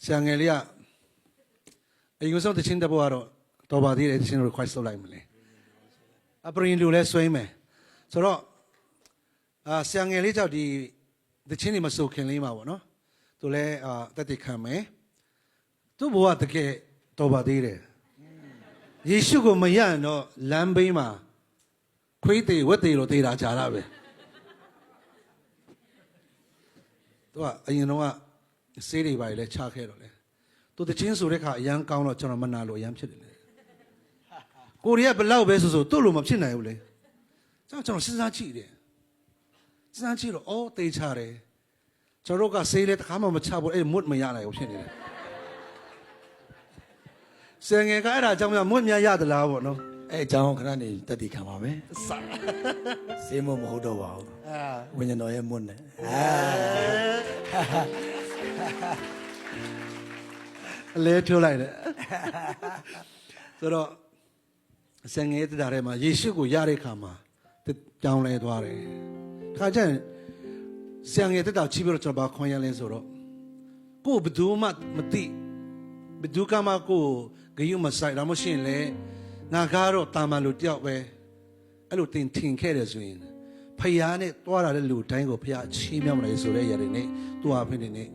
想爱呀，有时候的亲的不话咯，多把的的亲都快收来没嘞，啊，不然留来水没，所以咯，想爱叫的亲你们收看你嘛我喏，都来在地看没，都不话这个多把的嘞，也许个没样喏，南北嘛，亏得我得了得大家了呗，对吧？因为话。谁来把来拆开了嘞？都是金属的卡，一样高了，叫他们拿路一样去的嘞。过年不老白说都路没进来有嘞，这叫身上去的，身上去了哦，对差嘞。这如果谁来他们没差不，哎，没没压来，我骗你嘞。现在看他怎么样，没没压的啦我喏。哎，张我看你到底看嘛没？啥？谁没好多话？啊，我人老也没呢。来出来的，所以说，现在这代嘛，也许个压力看嘛，这将来多嘞。看见现在这道基本上把看下来说了，过不读嘛没得，不读干嘛过，给有么事，那么先来，那家伙大马路掉呗，一路停开的时候，พยา呢多了的路တိုင်းကိုพยาချင်းမြောက်နေဆိုတဲ့ရတဲ့နေ့သူ့အဖေနဲ့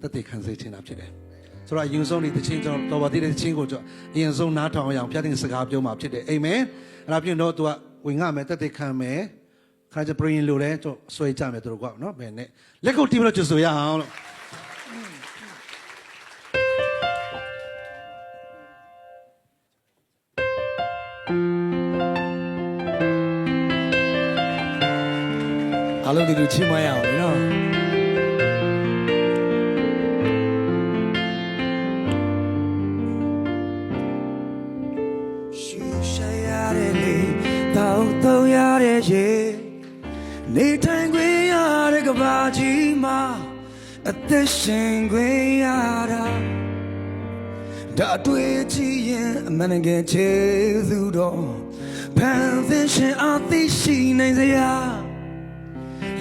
တတိခံစေချင်တာဖြစ်တယ်။ဆိုတော့ယဉ်ဆုံးနေတဲ့ချင်းကျွန်တော်တော်ပါသေးတဲ့ချင်းကိုယဉ်ဆုံးနားထောင်အောင်ဖျက်တဲ့စကားပြောမှာဖြစ်တယ်။အာမင်။အဲ့ဒါပြင်တော့သူကဝင်ငှမယ်တတိခံမယ်။ခါကျပရင်လို့လဲသူဆွဲကြမယ်သူတို့ကနော်ဘယ်နဲ့လက်ကိုတီးပြီးတော့ကျွတ်ဆိုရအောင်လို့အားလုံးဒီလိုချင်းမရအောင်နော်ရှူရှာရတဲ့လေတောက်တောက်ရတဲ့ရေနေထိုင်ခွင့်ရတဲ့ကဘာကြီးမှာအသက်ရှင်ခွင့်ရတာဒါတွေ့ကြည့်ရင်အမှန်တကယ်ချေသူတော်ဖန်ဆင်းရှင်အသိရှိနိုင်စရာ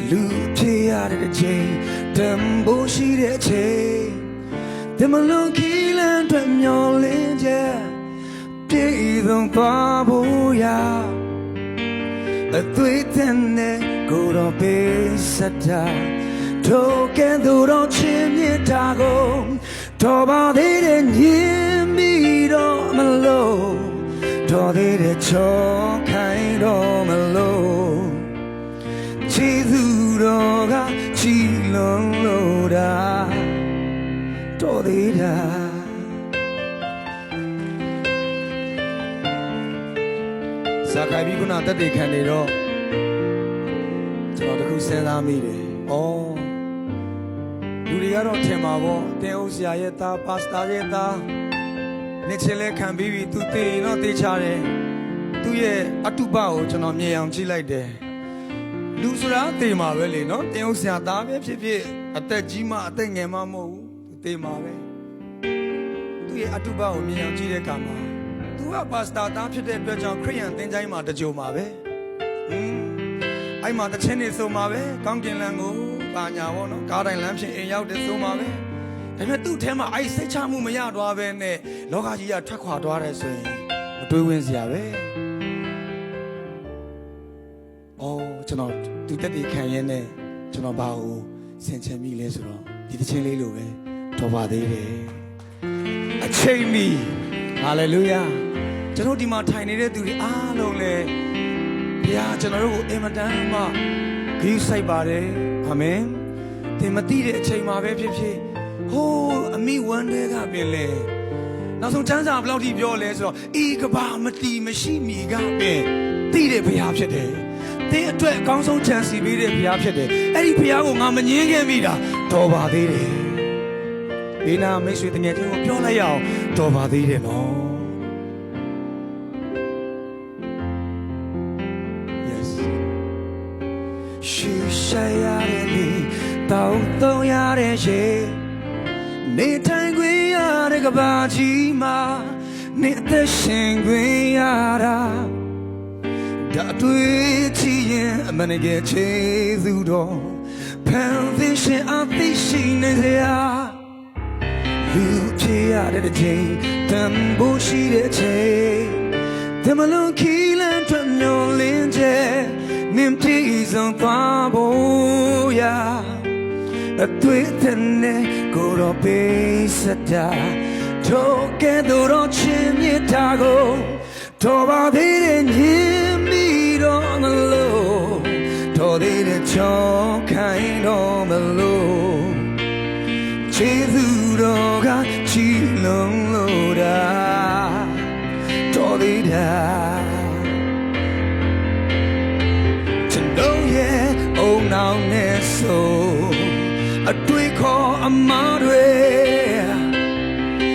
လူဖြစ်ရတဲ့ချိန်တန်ဖိုးရှိတဲ့ချိန်တမလုံးခီးလန်းတွေမျောလင်းချက်ပြည့်စုံသွားဖို့ရာအသွေးတန်တဲ့ကိုယ်တော်ပေးစတာထိုကဲ့သို့တော်ချင်းမြတ်တာကိုတော်ပါသေးတဲ့ညင်ပြီးတော့မလို့တော်သေးတဲ့ချောခိုင်းတော့မလို့ချီသူတော်ကချီလုံးလို့တာတော်သေးတာဇာခိုင်ပြီးခုနတက်တေခံနေတော့ကျွန်တော်တခုစဉ်းစားမိတယ်။ဩလူတွေကတော့ထင်ပါဗောတင်ဦးဆရာရဲ့သားပါစတာရဲ့သားနေချင်းလဲခံပြီးပြီသူတည်တော့တေးချတယ်သူ့ရဲ့အတုပကိုကျွန်တော်မြင်အောင်ကြည့်လိုက်တယ်လူဆိုတာတေးမှာပဲလေနော်တင်ဦးဆရာသားပဲဖြစ်ဖြစ်အသက်ကြီးမှအသက်ငယ်မှမဟုတ်ဘူးသူတေးမှာပဲသူ့ရဲ့အတုပကိုမြင်အောင်ကြည့်တဲ့အခါမှာသူကပါစတာသားဖြစ်တဲ့အတွက်ကြောင့်ခရိယန်သင်္ချိုင်းမှာတကြိုမှာပဲအဲ့မှာတချင်းနေဆိုမှာပဲကောင်းကင်လမ်းကိုပါညာပေါ့နော်ကားတိုင်းလမ်းဖြင့်အိမ်ရောက်တဲ့ဆိုမှာပဲဒါပေမဲ့သူ့ထဲမှာအဲ့စိတ်ချမှုမရသွားပဲနဲ့လောကကြီးကထွက်ခွာသွားတယ်ဆိုရင်မတွေးဝင်းစရာပဲအော်ကျွန်တော်သူတက်တည်ခံရင်းနဲ့ကျွန်တော်ဘာကိုဆင်ခြင်မိလဲဆိုတော့ဒီတချင်းလေးလိုပဲတော်ပါသေးတယ်အချိန်မီဟာလေလုယာကျွန်တော်ဒီမှာထိုင်နေတဲ့သူတွေအားလုံးလဲဘုရားကျွန်တော်တို့ကိုအင်မတန်မှဂရုစိုက်ပါတယ်အာမင်သင်မသိတဲ့အချိန်မှာပဲဖြစ်ဖြစ်ဟိုးအမိဝမ်းတွေကပင်လေနောက်ဆုံးကျမ်းစာဘယ်လောက်ထိပြောလဲဆိုတော့ဤကဘာမတီမရှိမီကပင်သိတဲ့ဘုရားဖြစ်တယ်သင်အတွက်အကောင်းဆုံးချမ်းစီပေးတဲ့ဘုရားဖြစ်တယ်အဲ့ဒီဘုရားကိုငါမငြင်းခဲ့မိတာတော်ပါသေးတယ်ဘေးနာမိတ်ဆွေတငယ်ချင်းကိုပြောလိုက်ရအောင်တော်ပါသေးတယ်နော်ရှူရှာရတဲ့လေတောက်သုံးရတဲ့ရေနေထိုင်ခွင့်ရတဲ့ကဘာကြီးမှာနေအသက်ရှင်ခွင့်ရတာဒါတွေ့ချင်ရင်အမှန်တကယ်ချေသူတော်ဖန်ဆင်းရှင်အသိရှိနေစရာ တဲ့ချိန်တန်ဖို့ရှိတဲ့ချိန်တမလုံးခီလန်ထွက်မျောလင်းချက်နင်ပြေဆုံးသွားဖို့ရာအတွေ့အတဲ့နဲ့ကိုယ်တော်ပေးစတာထိုကဲ့သို့သောချင်းမြတ်တာကိုတော်ပါသေးတဲ့ညင်မိတော့မလို့တော်သေးတဲ့ချောင်းခိုင်းတော့မလို့ခြေသူတော်ကချီလုံးလို့တာတော်သေးတာကျွန်တော်ရဲ့အုံနောက်နဲ့ဆိုအတွေ့ခေါ်အမားတွေ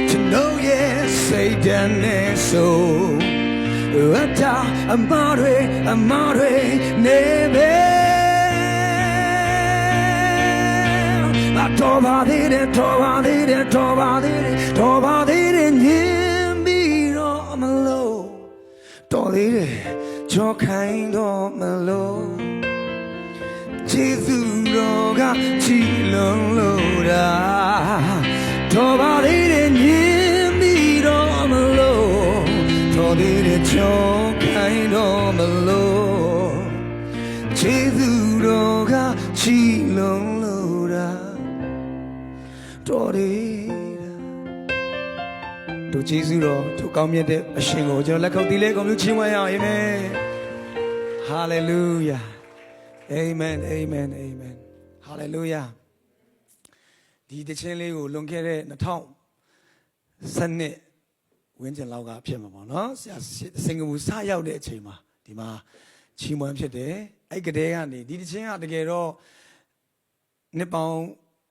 ကျွန်တော်ရဲ့စိတ်ဓာတ်နဲ့ဆိုအတားအမားတွေနေပဲတော်ပါသေးတယ်ညင်ပြီးတော့မလို့တော်သေးတယ်ကြောခိုင်းတော့မလို့ခြေသူတော်ကချီလုံးလို့တာတော်ပါသေးတယ်ညင်ပြီးတော့မလို့တော်သေးတယ်ကြောခိုင်းတော့မလို့ခြေသူတော်ကချီလုံးလို့တာတော်သေးတို့ကျေးဇူးတော်တို့ကောင်းမြတ်တဲ့အရှင်ကိုကျွန်တော်လက်ခုပ်တီးလဲကုန်ပြုချီးမွမ်းရအောင်အာမင်ဟာလေလုယာအာမင်ဟာလေလုယာဒီတခြင်းလေးကိုလွန်ခဲ့တဲ့2012ဝင်းကျင်လောက်ကဖြစ်မှာပေါ့နော်ဆရာစင်ကာပူစရောက်တဲ့အချိန်မှာဒီမှာချီးမွမ်းဖြစ်တယ်အဲ့ကတည်းကနေဒီတခြင်းကတကယ်တော့နှစ်ပေါင်း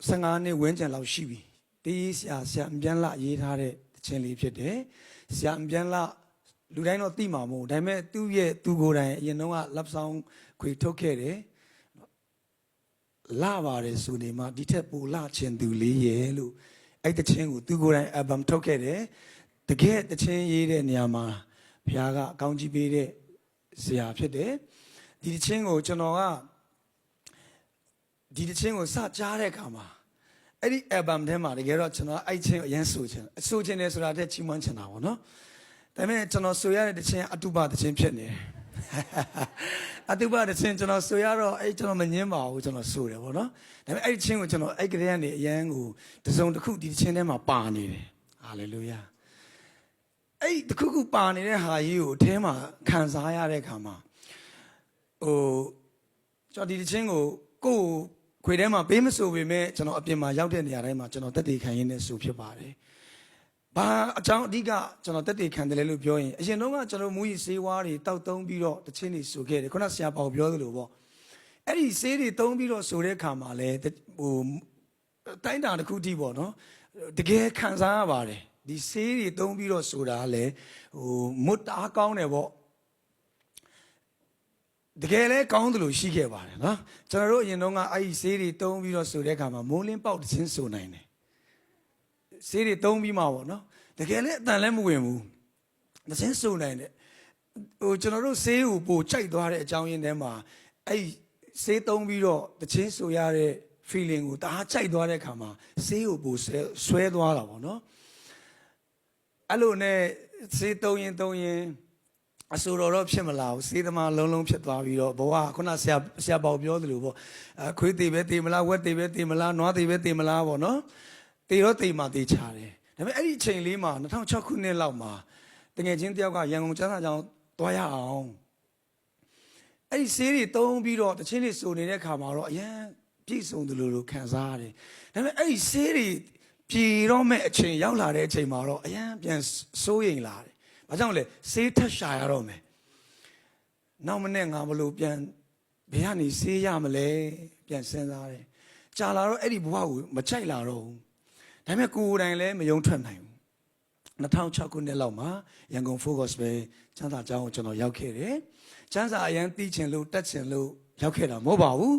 15နှစ်ဝင်းကျင်လောက်ရှိပြီဒီဆရာအပြန်လာရေးထားတဲ့တခြင်းလေးဖြစ်တယ်ဆရာအပြန်လာလူတိုင်းတော့သိမှာမဟုတ်ဒါပေမဲ့သူ့ကိုယ်တိုင်အရင်တော့ကလက်ဆောင်ခွေထုတ်ခဲ့တယ်လာပါတယ်ဆိုနေမှဒီထက်ပိုလာချင်သူလေးရဲ့လို့အဲ့တခြင်းကိုသူကိုယ်တိုင် album ထုတ်ခဲ့တယ်တကယ်တခြင်းရေးတဲ့နေရာမှာဘုရားကအကောင်းကြီးပေးတဲ့ဆရာဖြစ်တယ်ဒီတခြင်းကိုကျွန်တော်ကဒီတခြင်းကိုစကြားတဲ့အခါမှာအဲ့ဒီ album ထဲမှာတကယ်တော့ကျွန်တော်အဲ့ချင်းအရန်ဆိုချင်တယ်ဆိုတာတဲ့ချီးမွမ်းချင်တာပေါ့နော်ဒါပေမဲ့ကျွန်တော်ဆိုရတဲ့တခြင်းအတုပတခြင်းဖြစ်နေတယ်အတုပတခြင်းကျွန်တော်ဆိုရတော့အဲ့ကျွန်တော်မငင်းပါဘူးကျွန်တော်ဆိုတယ်ပေါ့နော်ဒါပေမဲ့အဲ့ဒီခြင်းကိုကျွန်တော်အဲ့ကလေးကနေအရန်ကိုတစုံတစ်ခုဒီတခြင်းထဲမှာပါနေတယ်ဟာလေလုယာအဲ့တခုပါနေတဲ့ဟာကြီးကိုအထဲမှာခံစားရတဲ့အခါမှာကျွန်တော်ဒီတခြင်းကိုကိုယ်ခွေထဲမှာပေးမဆိုပေမဲ့ကျွန်တော်အပြင်မှာရောက်တဲ့နေရာတိုင်းမှာကျွန်တော်တက်တည်ခံရင်းနဲ့ဆိုဖြစ်ပါတယ်။ဘာအကြောင်းအဓိကကျွန်တော်တက်တည်ခံတယ်လို့ပြောရင်အရင်တော့ကကျွန်တော်မူကြီးဆေးဝါးတွေတောက်သုံးပြီးတော့တခြင်းတွေဆိုခဲ့တယ်ခုနဆရာပေါပြောသလိုပေါ့အဲ့ဒီဆေးတွေသုံးပြီးတော့ဆိုတဲ့အခါမှာလဲတိုင်းတာတစ်ခုတည်းပေါ့နော်တကယ်ခံစားရပါတယ်ဒီဆေးတွေသုံးပြီးတော့ဆိုတာလဲမွတ်တားကောင်းတယ်ပေါ့တကယ်လဲကောင်းတယ်လို့ရှိခဲ့ပါတယ်နော်ကျွန်တော်တို့အရင်တော့ကအဲ့ဒီဆေးတွေသုံးပြီးတော့ဆိုတဲ့အခါမှာမိုးလင်းပေါက်တခြင်းဆိုနိုင်တယ်ဆေးတွေသုံးပြီးမှပေါ့နော်တကယ်လဲအတန်လဲမဝင်ဘူးတခြင်းဆိုနိုင်တယ်ကျွန်တော်တို့ဆေးကိုပို့ကြိုက်သွားတဲ့အကြောင်းရင်းထဲမှာအဲ့ဆေးသုံးပြီးတော့တခြင်းဆိုရတဲ့ feeling ကိုတအားကြိုက်သွားတဲ့အခါမှာဆေးကိုပို့ဆွဲသွားတာပေါ့နော်အဲ့လိုနဲ့ဆေးသုံးရင်အဆိုတော်ဖြစ်မလာဘူးစေးသမားလုံးဖြစ်သွားပြီးတော့ဘဝခုနဆရာပေါပြောသလိုပေါ့ခွေးသေးပဲတေမလားဝက်သေးပဲတေမလားနွားသေးပဲတေမလားပေါ့နော်တေတော့တေမှတေချတယ်ဒါပေမဲ့အဲ့ဒီအချိန်လေးမှာ2006ခုနှစ်လောက်မှာတငယ်ချင်းတယောက်ကရန်ကုန်ကျန်းစာကျောင်းသွားရအောင်အဲ့ဒီဆေးတွေသုံးပြီးတော့တချင်းတွေစုံနေတဲ့ခါမှာတော့အရန်ပြည့်စုံတယ်လို့ခံစားရတယ်ဒါပေမဲ့အဲ့ဒီဆေးတွေပြေတော့မဲ့အချိန်ရောက်လာတဲ့အချိန်မှာတော့အရန်ပြန်စိုးရိမ်လာတယ်ဘာကြောင့်လဲဆေးထက်ရှာရတော့မယ်နောက်မနေ့ငါဘလို့ပြန်ဘယ်ကနေဆေးရမလဲပြန်စဉ်းစားတယ်ကြာလာတော့အဲ့ဒီဘဝကိုမကြိုက်လာတော့ဘူးဒါပေမဲ့ကိုယ်တိုင်လည်းမယုံထွက်နိုင်ဘူး2006ခုနှစ်လောက်မှာရန်ကုန် Focus ပဲချမ်းသာကျောင်းကိုကျွန်တော်ရောက်ခဲ့တယ်ချမ်းသာအရန်တီးချင်လို့တက်ချင်လို့ရောက်ခဲ့တာမဟုတ်ပါဘူး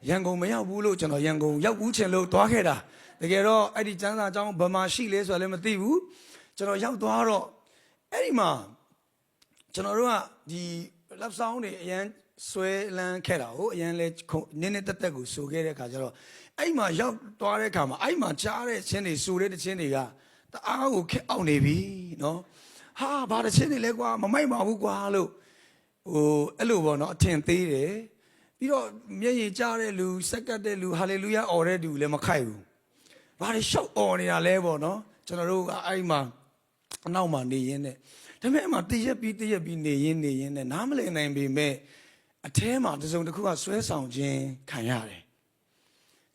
ရန်ကုန်မရောက်ဘူးလို့ကျွန်တော်ရန်ကုန်ရောက်ဘူးချင်လို့သွားခဲ့တာတကယ်တော့အဲ့ဒီချမ်းသာကျောင်းဘယ်မှာရှိလဲဆိုတာလည်းမသိဘူးကျွန်တော်ရောက်သွားတော့အဲ့ဒီမှာကျွန်တော်တို့ကဒီလက်ဆောင်တွေအရန်ဆွဲလန်းခဲ့တာကိုအရန်လဲနည်းနည်းတက်တက်ကိုဆိုခဲ့တဲ့အခါကျတော့အဲ့မှာရောက်သွားတဲ့အခါမှာအဲ့မှာကြားတဲ့ချင်းတွေဆိုတဲ့ချင်းတွေက တအားကိုခက်အောင်နေပြီနော်ဟာဘာတစ်ချင်းနေလဲကွာမမိုက်ပါဘူးကွာလို့အဲ့လိုပေါ့နော်အထင်သေးတယ်ပြီးတော့မျက်ရည်ကျတဲ့လူစက်ကတ်တဲ့လူဟာလေလုယာအော်တဲ့လူလည်းမခိုက်ဘူးဘာတွေရှောက်အော်နေတာလဲပေါ့နော်ကျွန်တော်တို့ကအဲ့မှာအနောက်မှာနေရင်းနဲ့ဒါပေမဲ့အမှတရက်ပြီးနေရင်းနဲ့နားမလည်နိုင်ပေမဲ့အထဲမှာတစုံတစ်ခုကဆွဲဆောင်ခြင်းခံရတယ်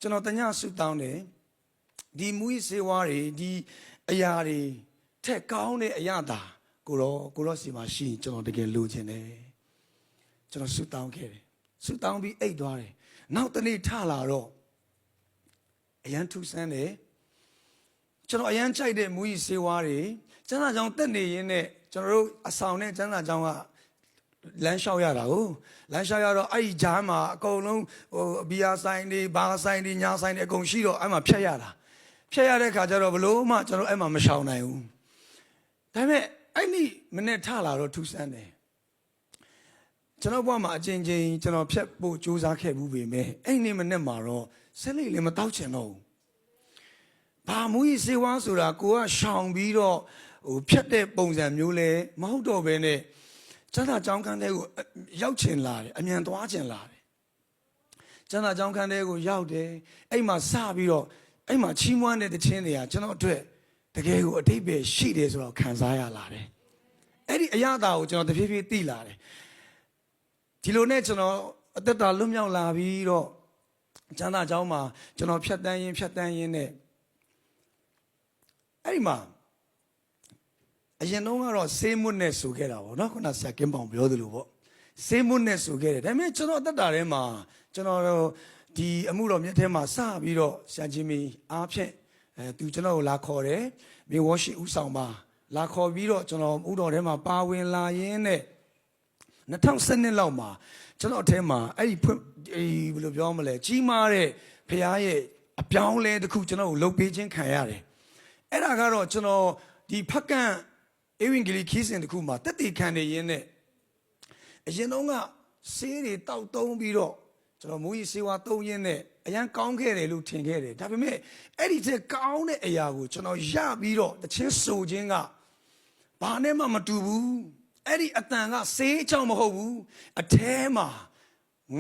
ကျွန်တော်တညဆုတောင်းတယ်ဒီမူကြီးစေဝါတွေဒီအရာတွေထက်ကောင်းတဲ့အရာသာကိုရောစီမှာရှိရင်ကျွန်တော်တကယ်လိုချင်တယ်ကျွန်တော်ဆုတောင်းခဲ့တယ်ဆုတောင်းပြီးအိတ်သွားတယ်နောက်တနေ့ထလာတော့အရန်ထူဆန်းတယ်ကျွန်တော်အရန်ကြိုက်တဲ့မူကြီးစေဝါတွေကျမ်းစာကြောင်းတက်နေရင်းနဲ့ကျွန်တော်တို့အဆောင်နဲ့ကျမ်းစာကြောင်းကလမ်းလျှောက်ရတာကိုလမ်းလျှောက်ရတော့အဲ့ဒီဂျားမှာအကုန်လုံးဘီယာဆိုင်တွေဘာဆိုင်တွေညာဆိုင်တွေအကုန်ရှိတော့အဲ့မှာဖြတ်ရတာဖြတ်ရတဲ့ခါကျတော့ဘလို့မှကျွန်တော်အဲ့မှာမရှောင်နိုင်ဘူးဒါပေမဲ့အဲ့ဒီမနေ့ထလာတော့ထူဆန်းတယ်ကျွန်တော်ဘဝမှာအချင်းချင်းကျွန်တော်ဖြတ်ဖို့ကြိုးစားခဲ့ဘူးပေမဲ့အဲ့ဒီမနေ့မှာတော့ဆက်လိလည်းမတောက်ချင်တော့ဘူးဘာမူကြီးစေဝါဆိုတာကိုကရှောင်ပြီးတော့ဖြတ်တဲ့ပုံစံမျိုးလဲမဟုတ်တော့ဘဲနဲ့ကျမ်းစာကျောင်းခန်းထဲကိုရောက်ချင်လာတယ်အမြန်သွားချင်လာတယ်ကျမ်းစာကျောင်းခန်းထဲကိုရောက်တယ်အဲ့မှာစပြီးတော့အဲ့မှာချီးမွမ်းတဲ့တခြင်းတွေကကျွန်တော်အတွက်တကယ်ကိုအတိတ်ပဲရှိတယ်ဆိုတော့ခံစားရလာတယ်အဲ့ဒီအရာတာကိုကျွန်တော်တဖြည်းဖြည်းသိလာတယ်ဒီလိုနဲ့ကျွန်တော်အသက်တာလွတ်မြောက်လာပြီးတော့ကျမ်းစာကျောင်းမှာကျွန်တော်ဖြတ်တန်းရင်းနဲ့အဲ့ဒီမှာအရင်တော့ကတော့ဆေးမွတ်နဲ့ဆိုခဲ့တာပေါ့နော်ခုနဆရာကင်းပေါင်ပြောသလိုပေါ့ဆေးမွတ်နဲ့ဆိုခဲ့တယ်ဒါပေမဲ့ကျွန်တော်အသက်တာထဲမှာကျွန်တော်ဒီအမှုတော်မြတ်ထဲမှာစပြီးတော့ဆရာကြီးမီအားဖြင့်သူကျွန်တော်ကိုလာခေါ်တယ်မြေဝရှိဥဆောင်ပါလာခေါ်ပြီးတော့ကျွန်တော်ဥတော်ထဲမှာပါဝင်လာရင်းနဲ့2012လောက်မှာကျွန်တော်အထဲမှာအဲ့ဒီဘယ်လိုပြောမလဲကြီးမားတဲ့ဖခင်ရဲ့အပြောင်းလဲတစ်ခုကျွန်တော်ကိုလုပ်ပေးခြင်းခံရတယ်အဲ့ဒါကတော့ကျွန်တော်ဒီဖက်ကန့်ဧဝံဂေလိခီးစဉ်တစ်ခုမှာတက်တည်ခံနေရင်းနဲ့အရင်တော့ကဆေးတွေတောက်တုံးပြီးတော့ကျွန်တော်မူကြီးဆေးဝါးသုံးရင်းနဲ့အရန်ကောင်းခဲ့တယ်လို့ထင်ခဲ့တယ်ဒါပေမဲ့အဲ့ဒီတဲ့ကောင်းတဲ့အရာကိုကျွန်တော်ရပြီးတော့တခြင်းဆိုခြင်းကဘာနဲ့မှမတူဘူးအဲ့ဒီအတန်ကဆေးကြောင့်မဟုတ်ဘူးအแทမှာ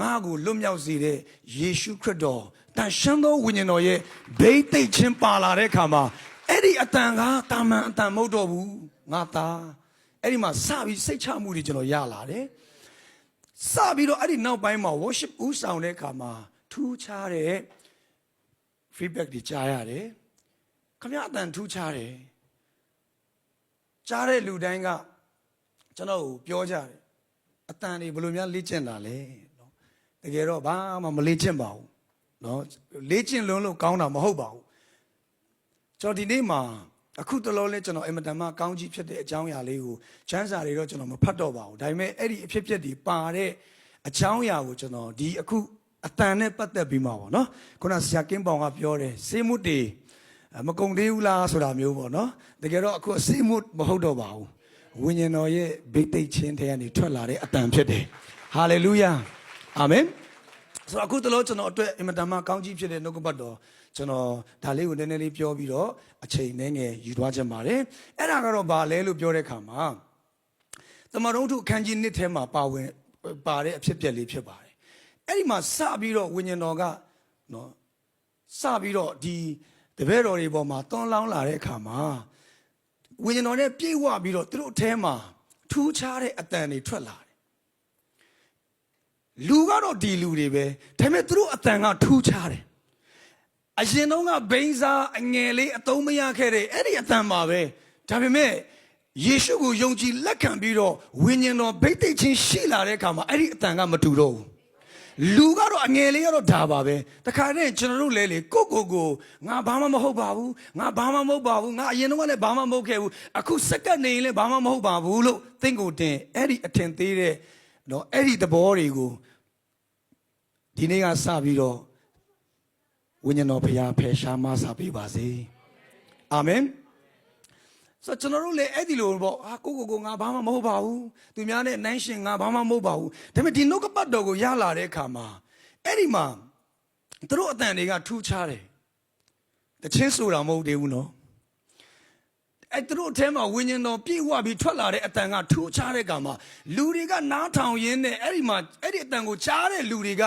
ငါ့ကိုလွတ်မြောက်စေတဲ့ယေရှုခရစ်တော်တန်ရှင်းသောဝိညာဉ်တော်ရဲ့ဘိသိက်ခြင်းပါလာတဲ့အခါမှာအဲ့ဒီအတန်ကတာမန်အတန်မဟုတ်တော့ဘူးငါသားအဲ့ဒီမှာစပြီးစိတ်ချမှုတွေကျွန်တော်ရလာတယ်စပြီးတော့အဲ့ဒီနောက်ပိုင်းမှာ worship ဦးဆောင်တဲ့အခါမှာထူးခြားတဲ့ feedback တွေကြားရတယ်ခင်ဗျာအတန်ထူးခြားတယ်ကြားတဲ့လူတိုင်းကကျွန်တော်ကိုပြောကြတယ်အတန်တွေဘယ်လိုများလေ့ကျင့်တာလဲနော်တကယ်တော့ဘာမှမလေ့ကျင့်ပါဘူးနော်လေ့ကျင့်လို့ကောင်းတာမဟုတ်ပါဘူးကျွန်တော်ဒီနေ့မှာအခုတလောလဲကျွန်တော်အင်မတန်မှကောင်းကြီးဖြစ်တဲ့အကြောင်းအရာလေးကိုချမ်းစာတွေတော့ကျွန်တော်မဖတ်တော့ပါဘူးဒါပေမဲ့အဲ့ဒီအဖြစ်တွေပါတဲ့အကြောင်းအရာကိုကျွန်တော်ဒီအခုအတန်နဲ့ပတ်သက်ပြီးမှာပေါ့နော်ခုနဆရာကင်းပေါင်ကပြောတယ်စေးမှုတွေမကုံသေးဘူးလားဆိုတာမျိုးပေါ့နော်တကယ်တော့အခုစေးမှုမဟုတ်တော့ပါဘူးဝိညာဉ်တော်ရဲ့ဘိသိက်ခြင်းထဲကနေထွက်လာတဲ့အတန်ဖြစ်တယ်ဟာလေလုယာအာမင်ဆိုတော့အခုတလောကျွန်တော်အတွက်အင်မတန်မှကောင်းကြီးဖြစ်တဲ့နှုတ်ကပတ်တော်ကျွန်တော်ဒါလေးကိုနည်းနည်းလေးပြောပြီးတော့အချိန်နည်းငယ်ယူသွားခြင်းပါတယ်အဲ့ဒါကတော့ဘာလဲလို့ပြောတဲ့အခါမှာသမတော်ထုအခန်းကြီး1ထဲမှာပါတဲ့အဖြစ်ပြက်လေးဖြစ်ပါတယ်အဲ့ဒီမှာစပြီးတော့ဝိညာဉ်တော်ကနော်စပြီးတော့ဒီတပည့်တော်တွေပေါ်မှာတွန်းလောင်းလာတဲ့အခါမှာဝိညာဉ်တော်နဲ့ပြေဝပြီးတော့သူတို့အထဲမှာထူးခြားတဲ့အတန်တွေထွက်လာတယ်လူကတော့ဒီလူတွေပဲဒါပေမဲ့သူတို့အတန်ကထူးခြားတယ်အရင်တော့ကဘိန်းစားအငယ်လေးအသုံးမရခဲ့တဲ့အဲ့ဒီအတန်ပါပဲဒါပေမဲ့ယေရှုကိုယုံကြည်လက်ခံပြီးတော့ဝိညာဉ်တော်ဘိသိက်ခြင်းရှိလာတဲ့အခါမှာအဲ့ဒီအတန်ကမတူတော့ဘူးလူကတော့အငယ်လေးကတော့ဒါပါပဲတခါတည်းကျွန်တော်တို့လဲလေကိုငါဘာမှမဟုတ်ပါဘူးငါဘာမှမဟုတ်ပါဘူးငါအရင်တော့ကလည်းဘာမှမဟုတ်ခဲ့ဘူးအခုစက္ကန့်နေရင်လည်းဘာမှမဟုတ်ပါဘူးလို့သင်ကိုတင်အဲ့ဒီအထင်သေးတဲ့နော်အဲ့ဒီသဘောတွေကိုဒီနေ့ကစပြီးတော့ဝိညာဉ်တော်ဘုရားဖယ်ရှားမဆာပေးပါစေအာမင်ဆိုကျွန်တော်တို့လည်းအဲ့ဒီလိုပေါ့ကိုငါဘာမှမဟုတ်ပါဘူးသူများနဲ့နိုင်ရှင်ငါဘာမှမဟုတ်ပါဘူးဒါပေမဲ့ဒီနှုတ်ကပတ်တော်ကိုရလာတဲ့အခါမှာအဲ့ဒီမှာသူတို့အတန်တွေကထူးခြားတယ်တချင်းဆိုတာမဟုတ်သေးဘူးနော် အဲ့သူတို့အထဲမှာဝိညာဉ်တော်ပြည့်ဝပြီးထွက်လာတဲ့အတန်ကထူးခြားတဲ့ကံမှာလူတွေကနားထောင်ရင်းနဲ့အဲ့ဒီမှာအဲ့ဒီအတန်ကိုကြားတဲ့လူတွေက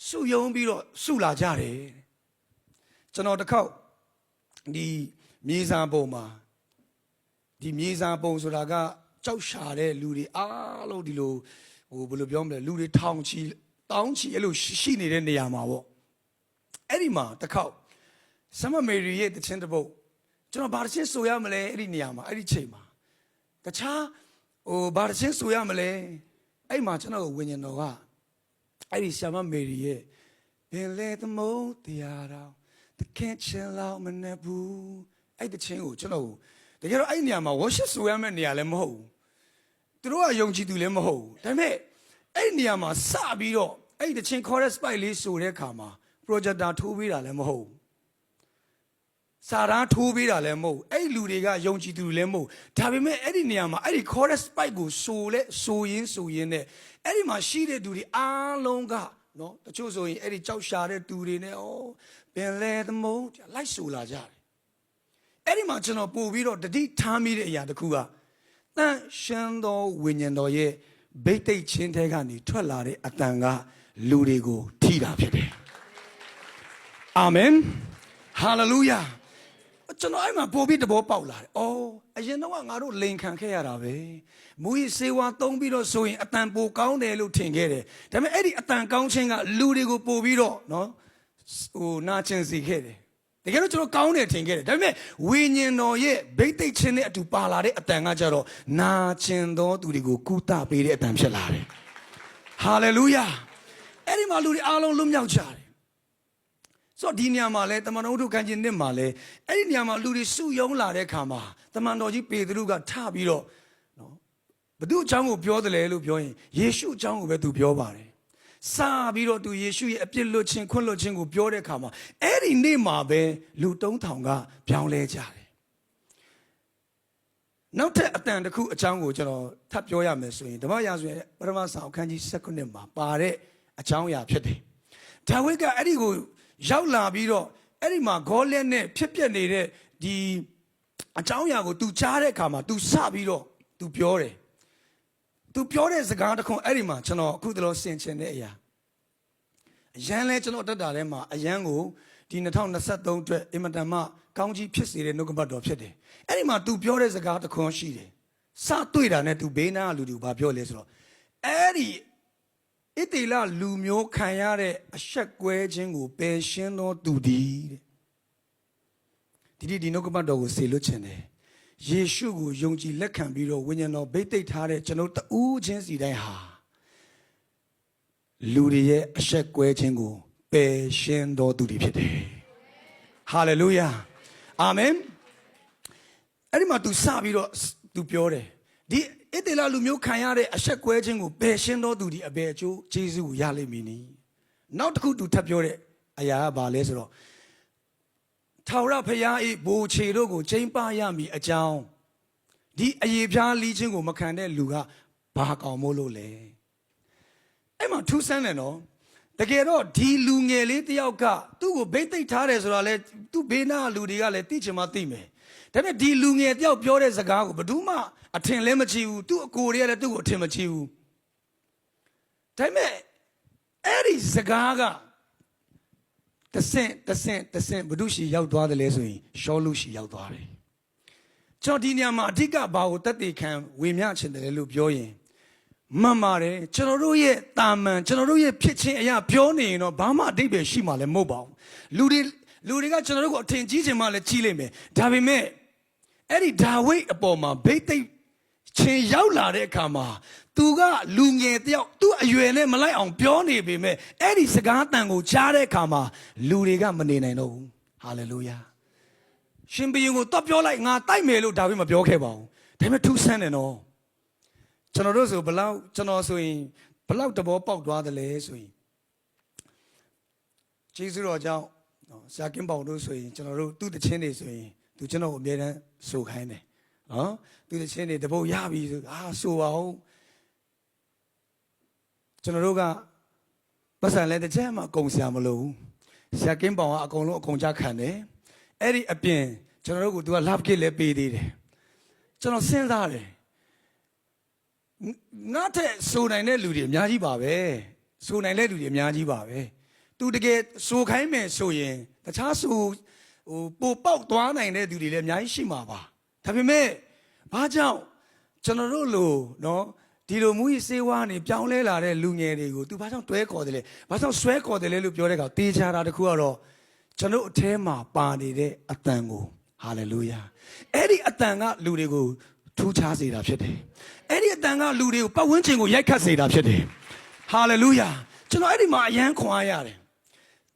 စုယုံပြီးတော့စုလာကြတယ်ကျွန်တော်တစ်ခေါက်ဒီမြေစာပုံမှာဒီမြေစာပုံဆိုတာကကြောက်ရှာတဲ့လူတွေအားလုံးဒီလိုဘယ်လိုပြောမလဲလူတွေထောင်ချီတောင်းချီအဲ့လိုရှိနေတဲ့နေရာမှာပေါ့အဲ့ဒီမှာတစ်ခေါက်ဆမ်မမေရီရဲ့တခြင်းတစ်ပုတ်ကျွန်တော်ဘာတစ်ချင်းဆိုရမလဲအဲ့ဒီနေရာမှာအဲ့ဒီချိန်မှာတခြားဘာတစ်ချင်းဆိုရမလဲအဲ့မှာကျွန်တော်ကိုဝိညာဉ်တော်ကအဲ့ဒီဆမ်မမေရီရဲ့ဘယ်လဲသမုတ်တရားတော်တခင်ချင်လောက်မနေဘူးအဲ့တခြင်းကိုကျွန်တော်တကယ်တော့အဲ့နေရာမှာ worship ဆိုရမယ့်နေရာလည်းမဟုတ်ဘူးသူတို့ကယုံကြည်သူလည်းမဟုတ်ဘူးဒါပေမဲ့အဲ့နေရာမှာစပြီးတော့အဲ့တခြင်း chorus spike လေးဆိုတဲ့အခါမှာ projector ထိုးပေးတာလည်းမဟုတ်ဘူးစာရန်ထိုးပေးတာလည်းမဟုတ်အဲ့လူတွေကယုံကြည်သူတွေလည်းမဟုတ်ဒါပေမဲ့အဲ့ဒီနေရာမှာအဲ့ဒီ chorus spike ကိုဆိုရင်းနဲ့အဲ့ဒီမှာရှိတဲ့သူတွေအားလုံးကနော်တချို့ဆိုရင်အဲ့ဒီကြောက်ရှာတဲ့သူတွေနဲ့ပင်လေသမုတ်လိုက်ဆိုလာကြတယ်အဲ့ဒီမှာကျွန်တော်ပို့ပြီးတော့တတိထားမိတဲ့အရာတစ်ခုကတန်ရှင်းသောဝိညာဉ်တော်ရဲ့ဗိတ်သိက်ချင်းထဲကနေထွက်လာတဲ့အတန်ကလူတွေကိုထိတာဖြစ်တယ်အာမင်ဟာလေလုယာကျွန်တော်အဲ့မှာပို့ပြီးတဘောပေါက်လာတယ်။အော်အရင်တော့ငါတို့လိန်ခံခဲ့ရတာပဲ။မူကြီးစေဝါသုံးပြီးတော့ဆိုရင်အတန်ပိုကောင်းတယ်လို့ထင်ခဲ့တယ်။ဒါပေမဲ့အဲ့ဒီအတန်ကောင်းခြင်းကလူတွေကိုပို့ပြီးတော့နော်နာကျင်စေခဲ့တယ်။တကယ်တော့ကျွန်တော်ကောင်းတယ်ထင်ခဲ့တယ်။ဒါပေမဲ့ဝိညာဉ်တော်ရဲ့ဗိတ်သိက်ခြင်းနဲ့အတူပါလာတဲ့အတန်ကကြတော့နာကျင်သောသူတွေကိုကုသပေးတဲ့အတန်ဖြစ်လာတယ်။ဟာလေလုယာ။အဲ့ဒီမှာလူတွေအားလုံးလွတ်မြောက်ကြတယ်ဆိုဒီနေရာမှာလဲတမန်တော်တို့ခံကျင်နှစ်မှာလဲအဲ့ဒီနေရာမှာလူတွေစုယုံလာတဲ့ခါမှာတမန်တော်ကြီးပေတရုကထပြီးတော့နော်ဘသူအကြောင်းကိုပြောတယ်လဲလို့ပြောရင်ယေရှုအကြောင်းကိုပဲသူပြောပါတယ်စပြီးတော့သူယေရှုရဲ့အပြစ်လွတ်ခြင်းခွင့်လွတ်ခြင်းကိုပြောတဲ့ခါမှာအဲ့ဒီနေ့မှာပဲလူ3000ကပြောင်းလဲကြတယ်နောက်ထပ်အတန်တစ်ခုအကြောင်းကိုကျွန်တော်ထပ်ပြောရမယ်ဆိုရင်ဓမ္မရာဇဝင်ပထမဆောင်အခန်းကြီး19မှာပါတဲ့အကြောင်းအရာဖြစ်တယ်ဒါဝိဒ်ကအဲ့ဒီကိုရောက်လာပြီးတော့အဲ့ဒီမှာဂေါလက်နဲ့ဖြစ်ပျက်နေတဲ့ဒီအကြောင်းအရာကို तू ကြားတဲ့အခါမှာ तू စပြီးတော့ तू ပြောတယ် तू ပြောတဲ့စကားတစ်ခုအဲ့ဒီမှာကျွန်တော်အခုတလောဆင်ချင်တဲ့အရာအရန်လဲကျွန်တော်တက်တာထဲမှာအရန်ကိုဒီ2023အတွက်အင်မတန်မှကောင်းကြီးဖြစ်စေတဲ့နှုတ်ကပတ်တော်ဖြစ်တယ်အဲ့ဒီမှာ तू ပြောတဲ့စကားတစ်ခွန်းရှိတယ်စတွေ့တာနဲ့ तू ဘေးနားလူတွေဘာပြောလဲဆိုတော့အဲ့ဒီဣတိလလူမျိုးခံရတဲ့အဆက်ကွဲခြင်းကိုပယ်ရှင်းသောသူသည်တဲ့ဒီနှုတ်ကပတ်တော်ကိုဆေလွတ်ခြင်းတယ်ယေရှုကိုယုံကြည်လက်ခံပြီးတော့ဝိညာဉ်တော်ဗိတ်သိက်ထားတဲ့ကျွန်တော်တူးချင်းစီတိုင်းဟာလူတွေရဲ့အဆက်ကွဲခြင်းကိုပယ်ရှင်းသောသူတွေဖြစ်တယ်ဟာလေလုယာအာမင်အဲ့ဒီမှာ तू စပြီးတော့ तू ပြောတယ်ဒီဣတေလလူမျိုးခံရတဲ့အဆက်ကွဲခြင်းကိုပယ်ရှင်းတော်သူဒီအဘယ်အကျိုးကျေးဇူးကိုရလိမ့်မည်နီနောက်တစ်ခုသူထပ်ပြောတဲ့အရာကဘာလဲဆိုတော့ထာဝရဘုရား၏ဘိုးခြေတို့ကိုချိန်ပရမည်အကြောင်းဒီအယေပြားလီးခြင်းကိုမခံတဲ့လူကဘာကောင်မို့လို့လဲအဲ့မှာထူးဆန်းတယ်နော်တကယ်တော့ဒီလူငယ်လေးတယောက်ကသူ့ကိုဗိတ်သိက်ထားတယ်ဆိုတာလဲသူ့ဘေးနားလူတွေကလည်းသိချင်မှသိမယ်ဒါပေမဲ့ဒီလူငယ်တယောက်ပြောတဲ့စကားကိုဘယ်သူမှအထင်လည်းမချီဘူးသူ့အကိုတွေကလည်းသူ့ကိုအထင်မချီဘူးဒါပေမဲ့အဲ့ဒီစကားကတဆင့်ဘုဒ္ဓရှိရောက်သွားတယ်လဲဆိုရင်ရှောလူရှိရောက်သွားတယ်ကျွန်တော်ဒီနေရာမှာအဓိကဘာကိုတက်တည်ခံဝေမျှချင်တယ်လို့ပြောရင်မှန်ပါတယ်ကျွန်တော်တို့ရဲ့တာမန်ကျွန်တော်တို့ရဲ့ဖြစ်ချင်းအရာပြောနေရင်တော့ဘာမှအဓိပ္ပာယ်ရှိမှလည်းမဟုတ်ပါဘူးလူတွေကကျွန်တော်တို့ကိုအထင်ကြီးချင်မှလည်းကြီးလိမ့်မယ်ဒါပေမဲ့အဲ့ဒီဒါဝိဒ်အပေါ်မှာဗိတ်သိက်ချင်းရောက်လာတဲ့အခါမှာသူကလူငယ်တယောက်သူ့အရွယ်နဲ့မလိုက်အောင်ပြောနေပေမဲ့အဲ့ဒီစကားတန်ကိုကြားတဲ့အခါမှာလူတွေကမနေနိုင်တော့ဘူးဟာလေလုယာရှင်ဘုရင်ကိုတော့ပြောလိုက်ငါတိုက်မယ်လို့ဒါပေမဲ့မပြောခဲ့ပါဘူးဒါပေမဲ့ထူးဆန်းတယ်နော်ကျွန်တော်တို့ဆိုဘလောက်ကျွန်တော်ဆိုရင်ဘလောက်တဘောပေါက်သွားတယ်လဲဆိုရင်ကျေးဇူးတော်ကြောင့်ဆရာကင်းပေါင်တို့ဆိုရင်ကျွန်တော်တို့သူ့တခြင်းတွေဆိုရင်သူကျွန်တော်ကိုအမြဲတမ်းဆိုခိုင်းတယ်နော်သူတခြင်းတွေတပုတ်ရပြီဆိုဆိုပါဦးကျွန်တော်တို့ကပတ်စံလဲတစ်ချက်မှအကုန်ဆရာမလို့ဆရာကင်းပေါင်ကအကုန်လုံးအကုန်ကြခံတယ်အဲ့ဒီအပြင်ကျွန်တော်တို့ကသူက love kit လဲပေးသေးတယ် ကျွန်တော်စဉ်းစားတယ်ငါတဲ့ဆိုနိုင်တဲ့လူတွေအများကြီးပါပဲဆိုနိုင်တဲ့လူတွေအများကြီးပါပဲသူတကယ်ဆိုခိုင်းမယ်ဆိုရင်တခြားဆိုပိုပေါက်သွားနိုင်တဲ့သူတွေလည်းအများကြီးရှိမှာပါဒါပေမဲ့ဘာကြောင့်ကျွန်တော်တို့လိုနော်ဒီလိုမူကြီးစေဝါနေပြောင်းလဲလာတဲ့လူငယ်တွေကို तू ဘာကြောင့်တွဲခေါ်တယ်လဲဘာကြောင့်ဆွဲခေါ်တယ်လဲလို့ပြောတဲ့ကောင်တေးချတာတခုကတော့ကျွန်တော်အထဲမှာပါနေတဲ့အတန်ကိုဟာလေလုယာအဲ့ဒီအတန်ကလူတွေကိုထူးခြားစေတာဖြစ်တယ်အဲ့ဒီအတန်ကလူတွေကိုပတ်ဝန်းကျင်ကိုရိုက်ခတ်စေတာဖြစ်တယ်ဟာလေလုယာကျွန်တော်အဲ့ဒီမှာအယမ်းခွန်အားရတယ်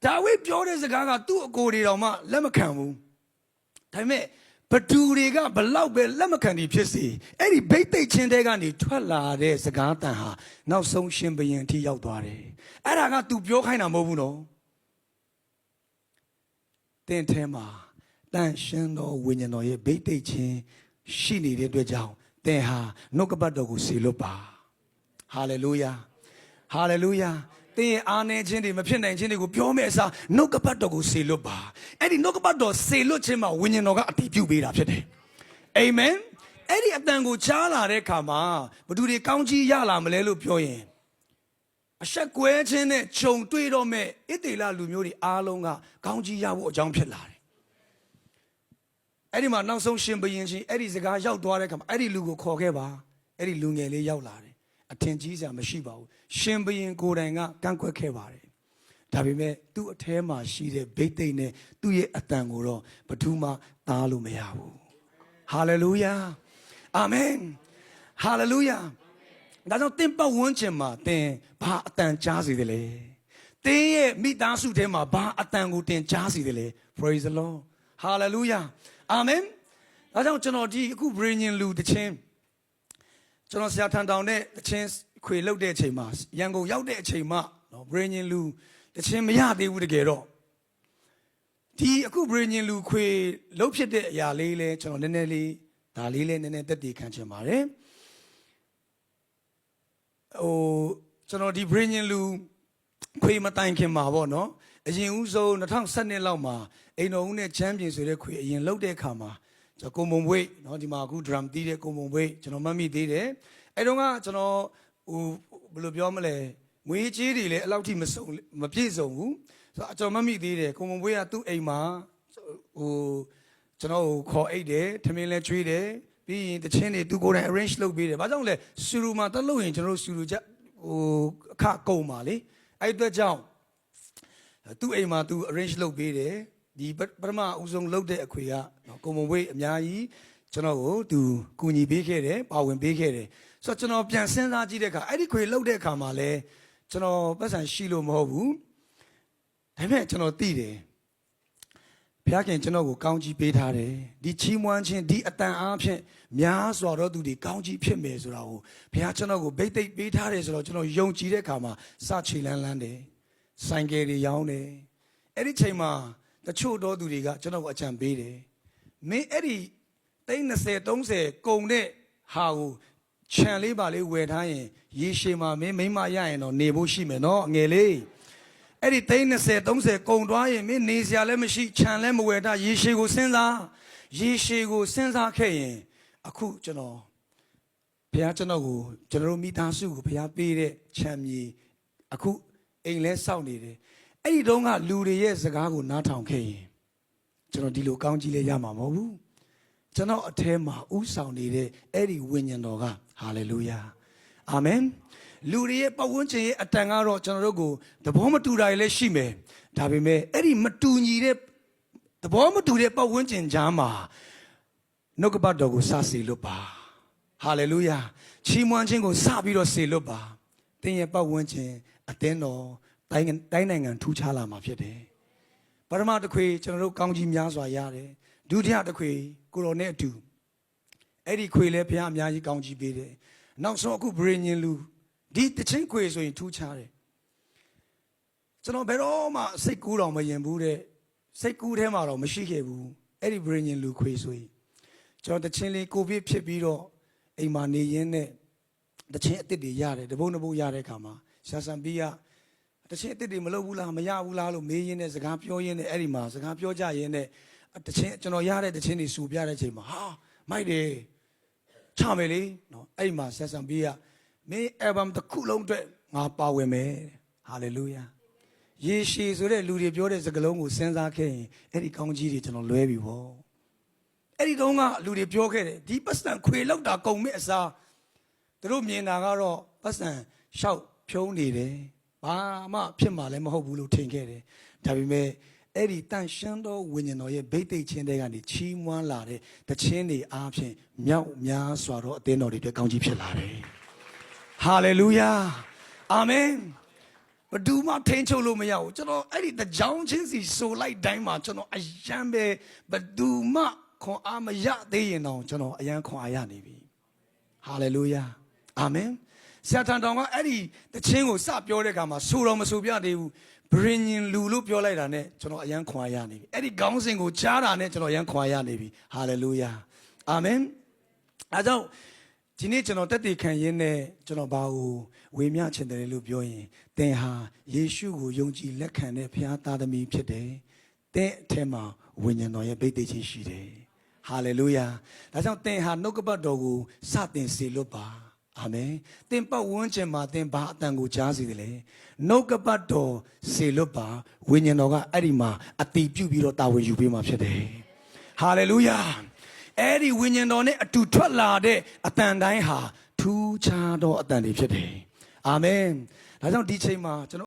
ဒါဝိဒ်ပြောတဲ့စကားကသူ့အကိုတွေတော်မှလက်မခံဘူးဒါပေမဲ့ဘသူတွေကဘလောက်ပဲလက်မခံနေဖြစ်စေအဲ့ဒီဘိတ်သိက်ချင်းတဲကနေထွက်လာတဲ့စကားတန်ဟာနောက်ဆုံးရှင်ဘုရင်အထိရောက်သွားတယ်အဲ့ဒါက तू ပြောခိုင်းတာမဟုတ်ဘူးနော်တင်းထဲမှာတန်ရှင်တော်ဝိညာဉ်တော်ရဲ့ဘိတ်သိက်ချင်းရှိနေတဲ့အတွက်ကြောင့်သင်ဟာနှုတ်ကပတ်တော်ကိုစေလွတ်ပါဟာလေလုယာဟာလေလုယာသင်ရဲ့အားနည်းခြင်းတွေမဖြစ်နိုင်ခြင်းတွေကိုပြောမယ့်အစားနှုတ်ကပတ်တော်ကိုစေလွတ်ပါအဲ့ဒီနှုတ်ကပတ်တော်စေလွတ်ခြင်းမှာဝိညာဉ်တော်ကအတည်ပြုပေးတာဖြစ်တယ်အာမင်အဲ့ဒီအတန်ကိုကြားလာတဲ့အခါမှာဘသူတွေကောင်းကြီးရလာမလဲလို့ပြောရင်အဆက်ကွဲခြင်းနဲ့ခြုံတွေ့တော့မဲ့ဣသေလလူမျိုးတွေအားလုံးကကောင်းကြီးရဖို့အကြောင်းဖြစ်လာတယ်အဲ့ဒီမှာနောက်ဆုံးရှင်ဘုရင်ချင်းအဲ့ဒီစကားရောက်သွားတဲ့အခါမှာအဲ့ဒီလူကိုခေါ်ခဲ့ပါအဲ့ဒီလူငယ်လေးရောက်လာတယ်အထင်ကြီးစရာမရှိပါဘူးရှင်ဘုရင်ကိုယ်တိုင်ကကန့်ကွက်ခဲ့ပါတယ်ဒါပေမဲ့သူ့အထဲမှာရှိတဲ့ဘိတ်သိက်နဲ့သူ့ရဲ့အတန်ကိုတော့ဘယ်သူမှတားလို့မရဘူးဟာလေလုယာအာမင်ဟာလေလုယာဒါကြောင့်သင်ပတ်ဝန်းကျင်မှာသင်ဘာအတန်ကြားစေတယ်လဲသင်ရဲ့မိသားစုထဲမှာဘာအတန်ကိုသင်ကြားစေတယ်လဲ praise the lord hallelujahအာမင်ဒါကြောင့်ကျွန်တော်ဒီအခုဘရင်လူတခြင်းကျွန်တော်ဆရာထန်တောင်နဲ့တခြင်းခွေလုတ်တဲ့အချိန်မှာရန်ကုန်ရောက်တဲ့အချိန်မှာနော်ဘရင်လူတခြင်းမရသေးဘူးတကယ်တော့ဒီအခုဘရင်လူခွေလုတ်ဖြစ်တဲ့အရာလေးလဲကျွန်တော်နည်းနည်းလေးဒါလေးလဲနည်းနည်းတက်တည်ခံချင်ပါတယ်ကျွန်တော်ဒီဘရင်လူခွေမတိုင်ခင်မှာပေါ့နော်အရင်ဦးဆုံး2012လောက်မှာအိမ်တော်ဦးနဲ့ချမ်းပြင်ဆိုတဲ့ခွေအရင်လုတ်တဲ့အခါမှာကျွန်တော်ကိုမုံဘွေနော်ဒီမှာအခု drum တီးတဲ့ကိုမုံဘွေကျွန်တော်မှတ်မိသေးတယ်အဲ့တော့ကကျွန်တော်ဘယ်လိုပြောမလဲငွေကြေးတွေလည်းအဲ့လောက်ထိမပြည့်စုံဘူးဆိုတော့ကျွန်တော်မှတ်မိသေးတယ်ကိုမုံဘွေကသူ့အိမ်မှာကျွန်တော်ခေါ်အိတ်တယ်ထမင်းလဲကျွေးတယ်ပြီးရင်တချင်းတွေသူကိုယ်တိုင် arrange လုပ်ပေးတယ်ဘာကြောင့်လဲစူရူမှာတက်လို့ရင်ကျွန်တော်စူရူချက်အခကုန်ပါလေအဲ့အတွက်ကြောင့်သူ့အိမ်မှာသူ arrange လုပ်ပေးတယ်ဒီပထမအဦးဆုံးလုပ်တဲ့အခွေကကိုမုံဝေးအများကြီးကျွန်တော်ကိုသူကူညီပေးခဲ့တယ်ပါဝင်ပေးခဲ့တယ်ဆိုတော့ကျွန်တော်ပြန်စဉ်းစားကြည့်တဲ့အခါအဲ့ဒီခွေလုပ်တဲ့အခါမှာလဲကျွန်တော်ပတ်စံရှိလို့မဟုတ်ဘူးဒါပေမဲ့ကျွန်တော်သိတယ်ဘုရားခင်ကျွန်တော်ကိုကောင်းကြီးပေးထားတယ်ဒီချီးမွမ်းခြင်းဒီအတန်အားဖြင့်များစွာသောသူတွေကောင်းကြီးဖြစ်မယ်ဆိုတာကိုဘုရားကျွန်တော်ကိုဗိတ်သိက်ပေးထားတယ်ဆိုတော့ကျွန်တော်ယုံကြည်တဲ့အခါမှာစချီလန်းလန်းတယ်ဆိုင်ကယ်တွေရောင်းတယ်အဲ့ဒီချိန်မှာတချို့သောသူတွေကကျွန်တော်ကိုအကြံပေးတယ်မင်းအဲ့ဒီ30 30ကုန်တဲ့ဟာကိုခြံလေးပါလေးဝယ်ထားရင်ရေရှည်မှာမင်းမိမရရင်တော့နေဖို့ရှိမယ်နော်အငယ်လေးအဲ့ဒီ30 30ကုန်သွားရင်မင်းနေစရာလည်းမရှိခြံလည်းမဝယ်ထားရေရှည်ကိုစဉ်းစားခဲ့ရင်အခုကျွန်တော်ဘုရားကျွန်တော်ကိုကျွန်တော်မိသားစုကိုဘုရားပေးတဲ့ခြံမြေအခုအိမ်လဲစောင့်နေတယ်အဲ့ဒီတုန်းကလူတွေရဲ့စကားကိုနားထောင်ခဲ့ရင်ကျွန်တော်ဒီလိုကောင်းကြီးလဲရမှာမဟုတ်ဘူးကျွန်တော်အထဲမှာဥဆောင်နေတဲ့အဲ့ဒီဝိညာဉ်တော်ကဟာလေလုယာအာမင်လူတွေရဲ့ပတ်ဝန်းကျင်ရဲ့အတန်ကတော့ကျွန်တော်တို့ကိုသဘောမတူတာတွေလည်းရှိမယ်ဒါပေမဲ့အဲ့ဒီမတူညီတဲ့သဘောမတူတဲ့ပတ်ဝန်းကျင်ကြားမှာနှုတ်ကပတ်တော်ကိုစစေလွတ်ပါဟာလေလုယာချီးမွမ်းခြင်းကိုစပြီးတော့စေလွတ်ပါသင်ရဲ့ပတ်ဝန်းကျင်အသင်းတော်တိုင်းနိုင်ငံထူးခြားလာမှာဖြစ်တယ်ပထမတစ်ခွေကျွန်တော်တို့ကောင်းကြီးများစွာရတယ်ဒုတိယတစ်ခွေကိုတော်နဲ့အတူအဲ့ဒီခွေလည်းဘုရားအများကြီးကောင်းကြီးပေးတယ်နောက်ဆုံးအခုဘရင်ညင်လူဒီတချင်းခွေဆိုရင်ထူးခြားတယ်ကျွန်တော်ဘယ်တော့မှစိတ်ကူးတော့မရင်ဘူးတဲ့စိတ်ကူးထဲမှာတော့မရှိခဲ့ဘူးအဲ့ဒီဘရင်ညင်လူခွေဆိုရင်ကျွန်တော်တချင်းလေးကိုဗစ်ဖြစ်ပြီးတော့အိမ်မှာနေရင်းနဲ့တချင်းအစ်စ်တွေရတယ်တပုတ်နှစ်ပုတ်ရတဲ့အခါမှာရှာဆန်ပီးကတချင်းအစ်စ်တွေမလုပ်ဘူးလားမရဘူးလားလို့မေးရင်းနဲ့စကားပြောရင်းနဲ့အဲ့ဒီမှာစကားပြောကြရင်းနဲ့တချင်းကျွန်တော်ရတဲ့တချင်းတွေစူပြတဲ့အချိန်မှာဟာမိုက်တယ် ချမယ်လေနော်အဲ့မှာဆက်ဆံပြီးရမင်း album တစ်ခုလုံးအတွက်ငါပါဝင်မယ်ဟာလေလုယာယေရှုဆိုတဲ့လူတွေပြောတဲ့စကားလုံးကိုစဉ်းစားခဲ့ရင်အဲ့ဒီကောင်းကြီးတွေကျွန်တော်လွဲပြီဗောအဲ့ဒီတုန်းကလူတွေပြောခဲ့တယ်ဒီပတ်စံခွေလောက်တာကုန်မဲ့အစားသူတို့မြင်တာကတော့ပတ်စံရှောက်ဖြုံးနေတယ်ဘာမှဖြစ်မှာလည်းမဟုတ်ဘူးလို့ထင်ခဲ့တယ်ဒါပေမဲ့အဲ့ဒီတန်ရှင်းသောဝိညာဉ်တော်ရဲ့ဗိသိက်ချင်းတွေကနေချီးမွမ်းလာတဲ့တခြင်းတွေအားဖြင့်မြောက်များစွာသောအသင်းတော်တွေအတွက်ကောင်းကြီးဖြစ်လာတယ်ဟာလေလုယာအာမင်ဘဒူးမထိန်ချုပ်လို့မရဘူးကျွန်တော်အဲ့ဒီတကြောင်ချင်းစီဆိုလိုက်တိုင်းမှာကျွန်တော်အယံပဲဘဒူးမခွန်အားမရသေးရင်တော့ကျွန်တော်အယံခွန်အားရနေပြီဟာလေလုယာအာမင်ဆရာထံတော်ကအဲ့ဒီတခြင်းကိုစပြောတဲ့အခါမှာဆိုတော့မဆိုပြသေးဘူးဘရင်ញင်လူလို့ပြောလိုက်တာနဲ့ကျွန်တော်အယံခွန်အားရနေပြီအဲ့ဒီခေါင်းစဉ်ကိုကြားတာနဲ့ကျွန်တော်အယံခွန်အားရနေပြီဟာလေလုယာအာမင်အဲကြောင့်ဒီနေ့ကျွန်တော်တက်တည်ခံရင်းနဲ့ကျွန်တော်ဘာကိုဝေမျှချင်တယ်လို့ပြောရင်သင်ဟာယေရှုကိုယုံကြည်လက်ခံတဲ့ဘုရားသားသမီးဖြစ်တယ်သင်အထက်မှာဝိညာဉ်တော်ရဲ့ဗိသိက်ခြင်းရှိတယ်ဟာလေလုယာဒါကြောင့်သင်ဟာနှုတ်ကပတ်တော်ကိုစတင်စေလွတ်ပါအာမင်သင်ပတ်ဝန်းကျင်မှာသင်ဘာအတန်ကိုကြားစီတယ်လေနှုတ်ကပတ်တော်စေလွတ်ပါဝိညာဉ်တော်ကအဲ့ဒီမှာအတိပြုပြီးတော့တာဝန်ယူပေးမှာဖြစ်တယ်ဟာလေလုယာအဲ့ဒီဝိညာဉ်တော်နဲ့အတူထွက်လာတဲ့အတန်တိုင်းဟာထူးခြားသောအတန်တွေဖြစ်တယ်အာမင်ဒါကြောင့်ဒီချိန်မှာကျွန်တော်